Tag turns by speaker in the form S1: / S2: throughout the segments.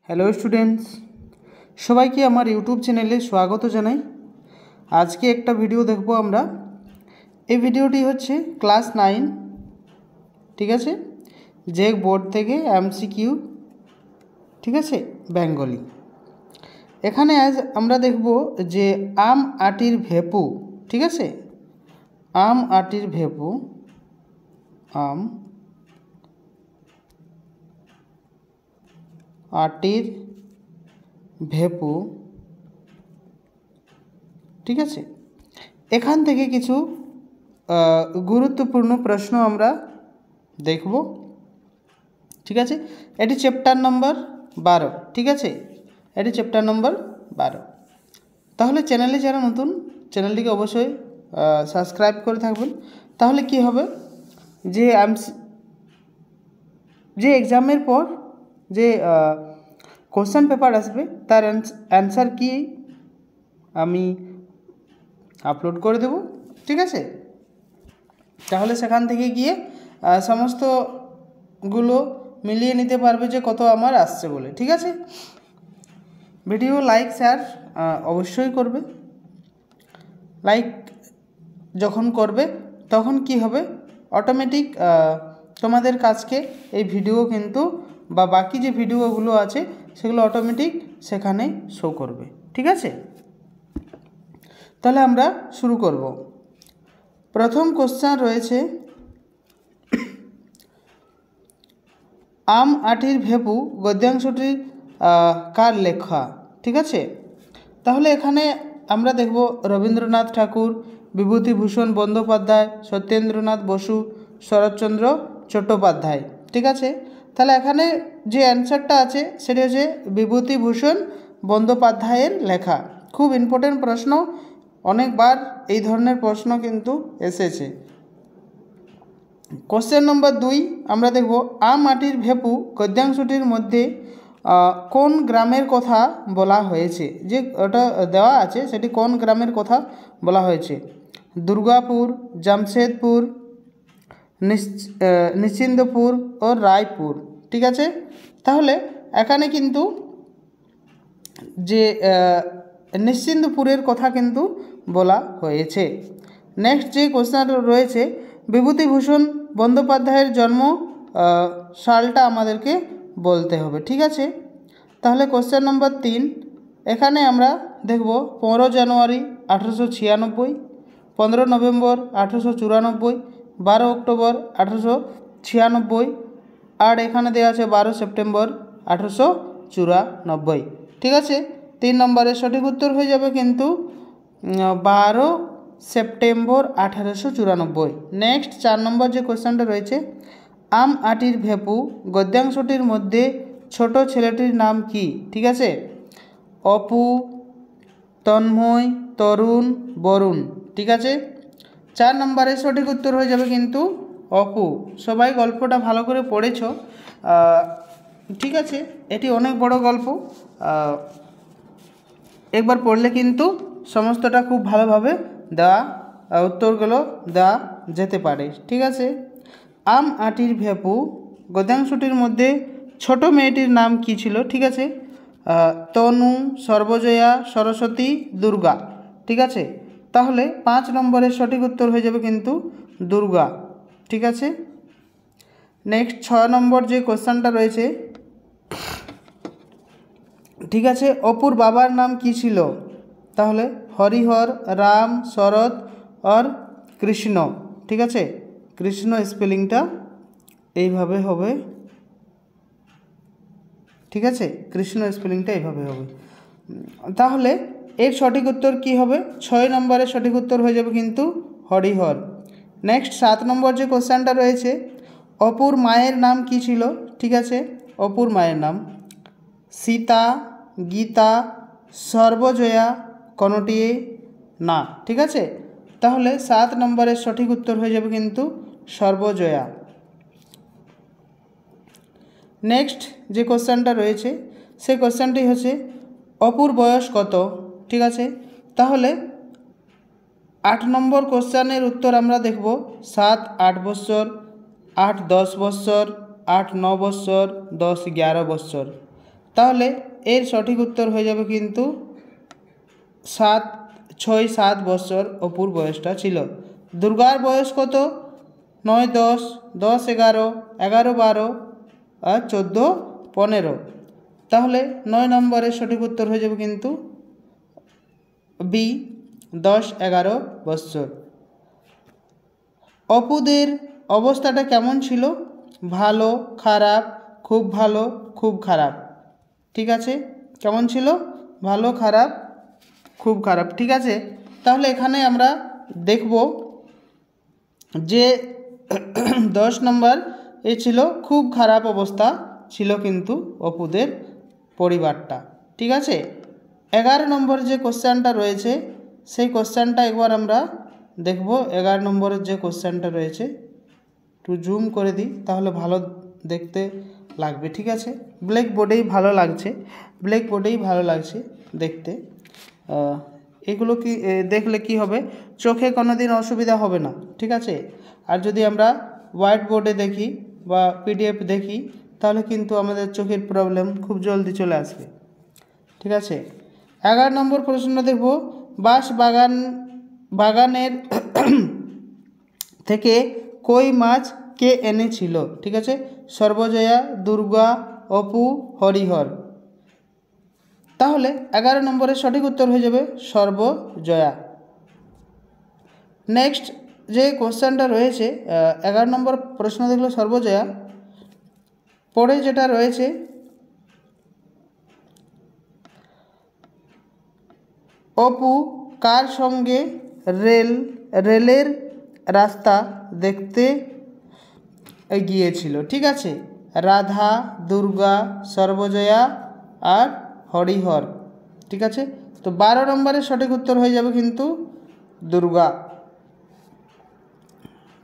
S1: Hello students, সবাইকে আমার YouTube চ্যানেলে স্বাগত জানাই। আজকে একটা ভিডিও দেখব আমরা। এই ভিডিওটি হচ্ছে ক্লাস 9, ঠিক আছে, যে বোর্ড থেকে এমসিকিউ, ঠিক আছে, বেঙ্গলি। এখানে আজ আমরা দেখব যে আম আটির ভেপু, ঠিক আছে, আম আটির ভেপু, আম আটির ভেপু, ঠিক আছে। এখান থেকে কিছু গুরুত্বপূর্ণ প্রশ্ন আমরা দেখব, ঠিক আছে। এটি চ্যাপ্টার নম্বর 12, ঠিক আছে, এটি চ্যাপ্টার নম্বর 12। তাহলে চ্যানেলে যারা নতুন, চ্যানেলটিকে অবশ্যই সাবস্ক্রাইব করে থাকবেন। তাহলে কি হবে যে এক্সামের পর যে কোশ্চেন পেপার আসবে তার অ্যান্সার কি আমি আপলোড করে দেব, ঠিক আছে। তাহলে সেখান থেকে গিয়ে সমস্তগুলো মিলিয়ে নিতে পারবে যে কত আমার আসছে বলে, ঠিক আছে। ভিডিও লাইক শেয়ার অবশ্যই করবে। লাইক যখন করবে তখন কি হবে, অটোমেটিক তোমাদের কাছকে এই ভিডিও কিন্তু বা বাকি যে ভিডিওগুলো আছে সেগুলো অটোমেটিক সেখানে শো করবে, ঠিক আছে। তাহলে আমরা শুরু করব। প্রথম কোশ্চেন রয়েছে, আম আটির ভেপু গদ্যাংশটি কার লেখা, ঠিক আছে। তাহলে এখানে আমরা দেখব রবীন্দ্রনাথ ঠাকুর, বিভূতিভূষণ বন্দ্যোপাধ্যায়, সত্যেন্দ্রনাথ বসু, শরৎচন্দ্র চট্টোপাধ্যায়, ঠিক আছে। তাহলে এখানে যে অ্যান্সারটা আছে সেটা হচ্ছে বিভূতিভূষণ বন্দ্যোপাধ্যায়ের লেখা। খুব ইম্পর্টেন্ট প্রশ্ন, অনেকবার এই ধরনের প্রশ্ন কিন্তু এসেছে। কোশ্চেন নম্বর 2 আমরা দেখব, আম আটির ভেপু গদ্যাংশটির মধ্যে কোন গ্রামের কথা বলা হয়েছে। যে ওটা দেওয়া আছে সেটি কোন গ্রামের কথা বলা হয়েছে। দুর্গাপুর, জামশেদপুর, নিশ্চিন্দপুর ও রায়পুর, ঠিক আছে। তাহলে এখানে কিন্তু যে নিশ্চিন্দপুরের কথা কিন্তু বলা হয়েছে। নেক্সট যে কোশ্চেন রয়েছে, বিভূতিভূষণ বন্দ্যোপাধ্যায়ের জন্ম সালটা আমাদেরকে বলতে হবে, ঠিক আছে। তাহলে কোশ্চেন নম্বর 3 এখানে আমরা দেখব 15 জানুয়ারি 1896, 15 নভেম্বর 1894, 12 অক্টোবর 1896, আর এখানে দেওয়া আছে 12 সেপ্টেম্বর 1894, ঠিক আছে। 3 নম্বরের সঠিক উত্তর হয়ে যাবে কিন্তু 12 সেপ্টেম্বর 1894। নেক্সট 4 নম্বর যে কোশ্চেনটা রয়েছে, আম আটির ভেপু গদ্যাংশটির মধ্যে ছোট ছেলেটির নাম কি, ঠিক আছে। অপু, তন্ময়, তরুণ, বরুণ, ঠিক আছে। 4 নম্বরের সঠিক উত্তর হয়ে যাবে কিন্তু অপু। সবাই গল্পটা ভালো করে পড়েছ, ঠিক আছে। এটি অনেক বড় গল্প, একবার পড়লে কিন্তু সমস্তটা খুব ভালোভাবে দেওয়া উত্তরগুলো দেওয়া যেতে পারে, ঠিক আছে। আম আটির ভেপু গদ্যাংশটির মধ্যে ছোট মেয়েটির নাম কি ছিল, ঠিক আছে। তনু, সর্বজয়া, সরস্বতী, দুর্গা, ঠিক আছে। তাহলে 5 নম্বরের সঠিক উত্তর হয়ে যাবে কিন্তু দুর্গা, ঠিক আছে। নেক্সট 6 নম্বর যে কোশ্চেনটা রয়েছে, ঠিক আছে, অপুর বাবার নাম কি ছিল। তাহলে হরিহর, রাম, শরৎ আর কৃষ্ণ, ঠিক আছে। কৃষ্ণ স্পেলিংটা এইভাবে হবে, ঠিক আছে, কৃষ্ণ স্পেলিংটা এইভাবে হবে। তাহলে এর সঠিক উত্তর কি হবে, 6 নম্বরের সঠিক উত্তর হয়ে যাবে কিন্তু হরিহর। নেক্সট 7 নম্বর যে কোশ্চেনটা রয়েছে, অপুর মায়ের নাম কি ছিল, ঠিক আছে। অপুর মায়ের নাম সীতা, গীতা, সর্বজয়া, কোনটি না, ঠিক আছে। তাহলে 7 নম্বরের সঠিক উত্তর হয়ে যাবে কিন্তু সর্বজয়া। নেক্সট যে কোশ্চেনটা রয়েছে সেই কোশ্চেনটি হচ্ছে, অপুর বয়স কত, ঠিক আছে। তাহলে 8 নম্বর কোশ্চেনের উত্তর আমরা দেখব 7, 8 বৎসর, 8, 10 বৎসর, 8, 9 বৎসর, 10, 11 বৎসর। তাহলে এর সঠিক উত্তর হয়ে যাবে কিন্তু 6-7 বছর অপুর বয়সটা ছিল। দুর্গার বয়স কত? 9-10, 10-11, 11-12 আর 14-15। তাহলে 9 নম্বরের সঠিক উত্তর হয়ে যাবে কিন্তু বি, 10-11 বছর। অপুদের অবস্থাটা কেমন ছিল? ভালো, খারাপ, খুব ভালো, খুব খারাপ। ঠিক আছে, কেমন ছিল? ভালো, খারাপ, খুব খারাপ। ঠিক আছে, তাহলে এখানে আমরা দেখব যে 10 নম্বর এ ছিল খুব খারাপ অবস্থা ছিল কিন্তু অপুদের পরিবারটা। ঠিক আছে, 11 নম্বর যে কোশ্চেনটা রয়েছে সেই কোশ্চেনটা একবার আমরা দেখব। 11 নম্বরের যে কোশ্চেনটা রয়েছে একটু জুম করে দিই, তাহলে ভালো দেখতে লাগবে। ঠিক আছে, ব্ল্যাক বোর্ডেই ভালো লাগছে, ব্ল্যাক বোর্ডেই ভালো লাগছে দেখতে। এগুলো কি দেখলে কি হবে, চোখে কোনো দিন অসুবিধা হবে না। ঠিক আছে, আর যদি আমরা হোয়াইট বোর্ডে দেখি বা পিডিএফ দেখি তাহলে কিন্তু আমাদের চোখের প্রবলেম খুব জলদি চলে আসবে। ঠিক আছে, 11 নম্বর প্রশ্ন দেখব, বাগানের থেকে কই মাছ কে এনেছিল? ঠিক আছে, সর্বজয়া, দুর্গা, অপু, হরিহর। তাহলে 11 নম্বরের সঠিক উত্তর হয়ে যাবে সর্বজয়া। নেক্সট যে কোশ্চেনটা রয়েছে 11 নম্বর প্রশ্ন দেখলো সর্বজয়া, পরে যেটা রয়েছে অপু কার সঙ্গে রেলের রাস্তা দেখতে গিয়েছিল? ঠিক আছে, রাধা, দুর্গা, সর্বজয়া আর হরিহর। ঠিক আছে, তো 12 নম্বরের সঠিক উত্তর হয়ে যাবে কিন্তু দুর্গা।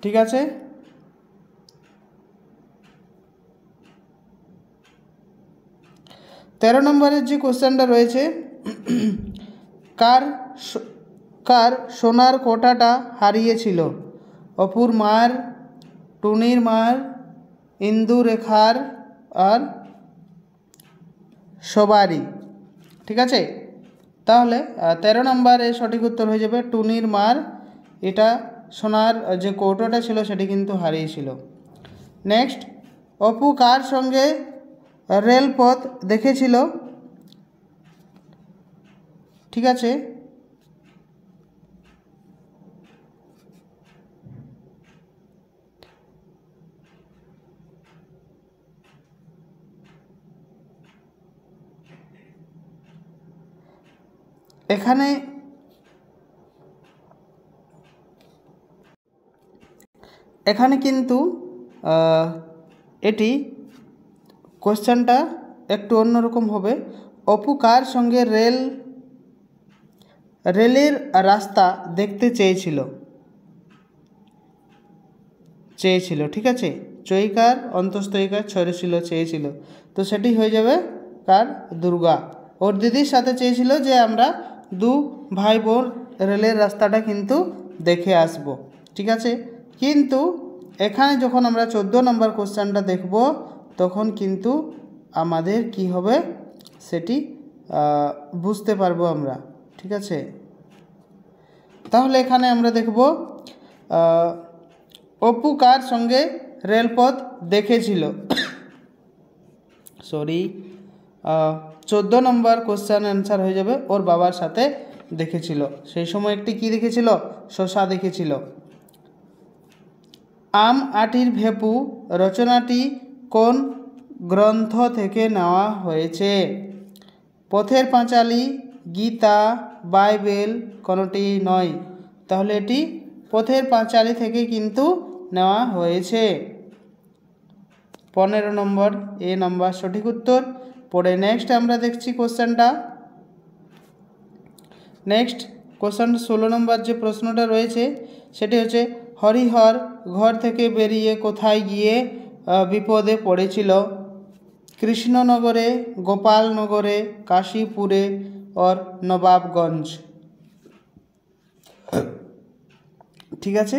S1: ঠিক আছে, তেরো নম্বরের যে কোশ্চেনটা রয়েছে, কার সোনার কোটাটা হারিয়েছিল? অপুর মার, টুনির মার, ইন্দুরেখার আর সবারই। ঠিক আছে, তাহলে 13 নম্বরের সঠিক উত্তর হয়ে যাবে টুনির মার। এটা সোনার যে কৌটোটা ছিল সেটি কিন্তু হারিয়েছিল। নেক্সট, অপু কার সঙ্গে রেলপথ দেখেছিল? ঠিক আছে, এখানে কিন্তু এটি কোশ্চেনটা একটু অন্যরকম হবে। অপু কার সঙ্গে রেলের রাস্তা দেখতে চেয়েছিল? ঠিক আছে, চৈকার অন্তস্থৈকার ছিল চেয়েছিল, তো সেটি হয়ে যাবে কার? দুর্গা। ওর দিদির সাথে চেয়েছিল যে আমরা দু ভাই বোন রেলের রাস্তাটা কিন্তু দেখে আসব। ঠিক আছে, কিন্তু এখানে যখন আমরা 14 নম্বর কোশ্চেনটা দেখব তখন কিন্তু আমাদের কি হবে সেটি বুঝতে পারবো আমরা। ঠিক আছে, তাহলে এখানে আমরা দেখব অপু কার সঙ্গে রেলপথ দেখেছিল? 14 নম্বর কোশ্চেন অ্যান্সার হয়ে যাবে ওর বাবার সাথে দেখেছিল। সেই সময় একটি কি দেখেছিল? শসা দেখেছিল। আম আটির ভেপু রচনাটি কোন গ্রন্থ থেকে নেওয়া হয়েছে? পথের পাঁচালী, গীতা, বাইবেল, কোনোটি নয়। তাহলে এটি পথের পাঁচালী থেকে কিন্তু নেওয়া হয়েছে। 15 নম্বর এ নম্বর সঠিক উত্তর। পরে নেক্সট আমরা দেখছি কোশ্চেনটা। নেক্সট কোশ্চেন 16 নম্বর যে প্রশ্নটা রয়েছে সেটি হচ্ছে, হরিহর ঘর থেকে বেরিয়ে কোথায় গিয়ে বিপদে পড়েছিল? কৃষ্ণনগরে, গোপালনগরে, কাশীপুরে और নবাবগঞ্জ। ঠিক আছে,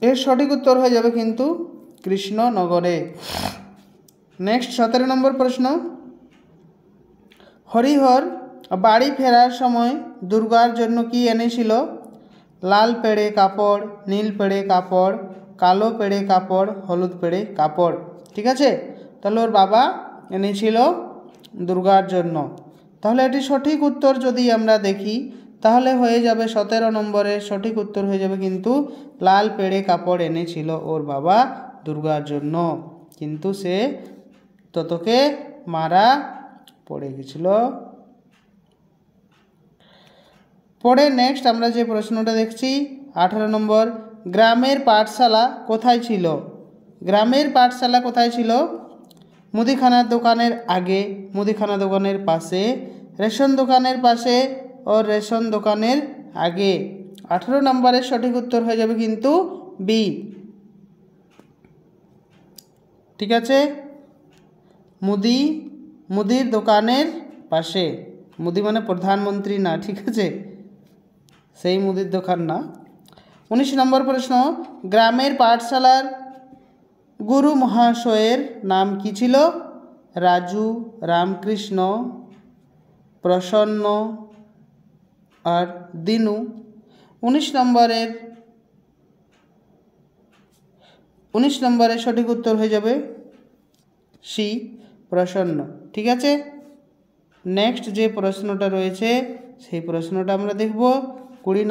S1: এর সঠিক উত্তর হয়ে যাবে কিন্তু কৃষ্ণনগরে। নেক্সট 17 নম্বর প্রশ্ন, হরিহর বাড়ি ফেরার সময় দুর্গার জন্য কি এনেছিল? লাল পেড়ে কাপড়, নীল পেড়ে কাপড়, কালো পেড়ে কাপড়, হলুদ পেড়ে কাপড়। ঠিক আছে, তাহলে ওর বাবা এনেছিল দুর্গার জন্য। তাহলে এটি সঠিক উত্তর যদি আমরা দেখি তাহলে হয়ে যাবে 17 নম্বরের সঠিক উত্তর হয়ে যাবে কিন্তু লাল পেড়ে কাপড় এনেছিল ওর বাবা দুর্গার জন্য, কিন্তু সে ততকে মারা পড়ে গেছিল। পরে নেক্সট আমরা যে প্রশ্নটা দেখছি 18 নম্বর, গ্রামের পাঠশালা কোথায় ছিল? গ্রামের পাঠশালা কোথায় ছিল? মুদিখানার দোকানের আগে, মুদিখানা দোকানের পাশে, রেশন দোকানের পাশে ও রেশন দোকানের আগে। 18 নম্বরের সঠিক উত্তর হয়ে যাবে কিন্তু বি। ঠিক আছে, মুদির দোকানের পাশে। মুদি মানে প্রধানমন্ত্রী না, ঠিক আছে, সেই মুদির দোকান না। 19 নম্বর প্রশ্ন, গ্রামের পাঠশালার গুরু মহাশয়ের নাম কি ছিল? রাজু, রামকৃষ্ণ, প্রসন্ন আর দিনু। 19 নম্বরের সঠিক উত্তর হয়ে যাবে সি, প্রসন্ন। ঠিক আছে, নেক্সট যে প্রশ্নটা রয়েছে সেই প্রশ্নটা আমরা দেখব 20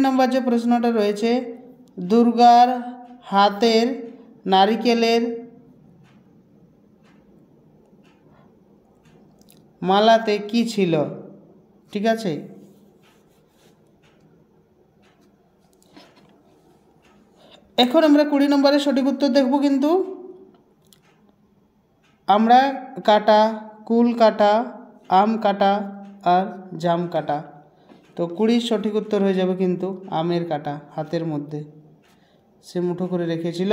S1: নম্বর যে প্রশ্নটা রয়েছে, দুর্গার হাতের নারিকেলের মালাতে কি ছিল? ঠিক আছে, এখন আমরা 20 নম্বরের সঠিক উত্তর দেখব কিন্তু আমরা কাটা, কুল কাটা, আম কাটা আর জাম কাটা। তো 20 সঠিক উত্তর হয়ে যাবে কিন্তু আমের কাটা, হাতের মধ্যে সে মুঠো করে রেখেছিল।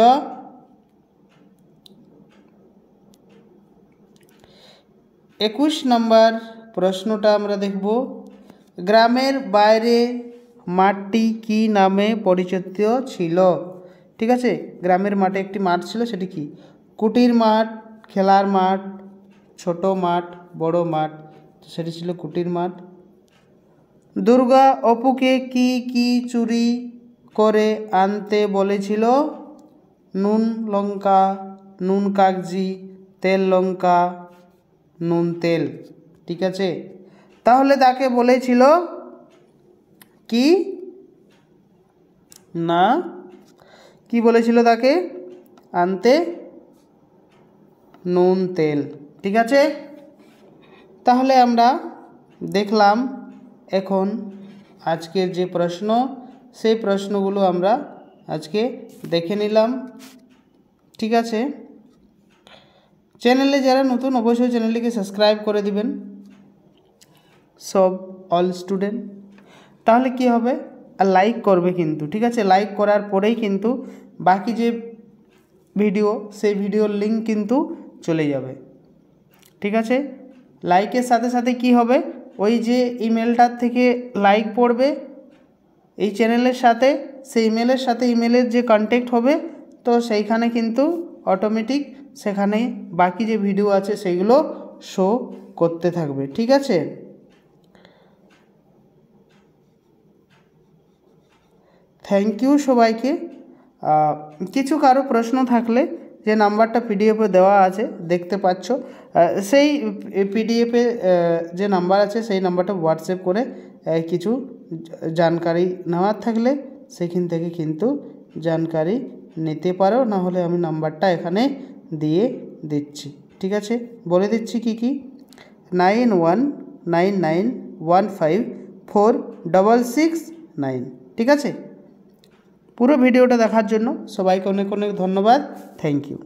S1: 21 নম্বর প্রশ্নটা আমরা দেখব, গ্রামের বাইরে মাঠটি কি নামে পরিচিত ছিল? ঠিক আছে, গ্রামের মাঠে একটি মাঠ ছিল, সেটি কি? কুটির মাঠ, খেলার মাঠ, ছোট মাঠ, বড় মাঠ। সেটি ছিল কুটির মাঠ। দুর্গা অপুকে কি কি চুরি করে আনতে বলেছিল? নুন লঙ্কা, নুন কাগজি, তেল লঙ্কা, নুন তেল। ঠিক আছে, তাহলে তাকে বলেছিল কি না, কি বলেছিল তাকে? আনতে নুন তেল। ঠিক আছে, তাহলে আমরা দেখলাম এখন আজকের যে প্রশ্ন সেই প্রশ্নগুলো আমরা আজকে দেখে নিলাম। ঠিক আছে, চ্যানেলে যারা নতুন অবশ্যই চ্যানেলটিকে সাবস্ক্রাইব করে দিবেন সব অল স্টুডেন্ট। তাহলে কি হবে, আর লাইক করবে কিন্তু। ঠিক আছে, লাইক করার পরেই কিন্তু বাকি যে ভিডিও সেই ভিডিওর লিঙ্ক কিন্তু চলে যাবে। ঠিক আছে, লাইকের সাথে সাথে কি হবে, ওই যে ইমেলটার থেকে লাইক পড়বে এই চ্যানেলের সাথে, সেই ইমেলের সাথে ইমেলের যে কন্ট্যাক্ট হবে তো সেইখানে কিন্তু অটোমেটিক সেখানে বাকি যে ভিডিও আছে সেগুলো শো করতে থাকবে। ঠিক আছে, থ্যাংক ইউ সবাইকে। কিছু কারো প্রশ্ন থাকলে যে নাম্বারটা পিডিএফে দেওয়া আছে দেখতে পাচ্ছ, সেই পিডিএফে যে নাম্বার আছে সেই নাম্বারটা হোয়াটসঅ্যাপ করে কিছু জানকারি নেওয়ার থাকলে সেখান থেকে কিন্তু জানকারি নিতে পারো, না হলে আমি নাম্বারটা এখানে দিয়ে দিচ্ছি। ঠিক আছে, বলে দিচ্ছি কি কি, 9199154669। ঠিক আছে, পুরো ভিডিওটা দেখার জন্য সবাইকে অনেক অনেক ধন্যবাদ। Thank you.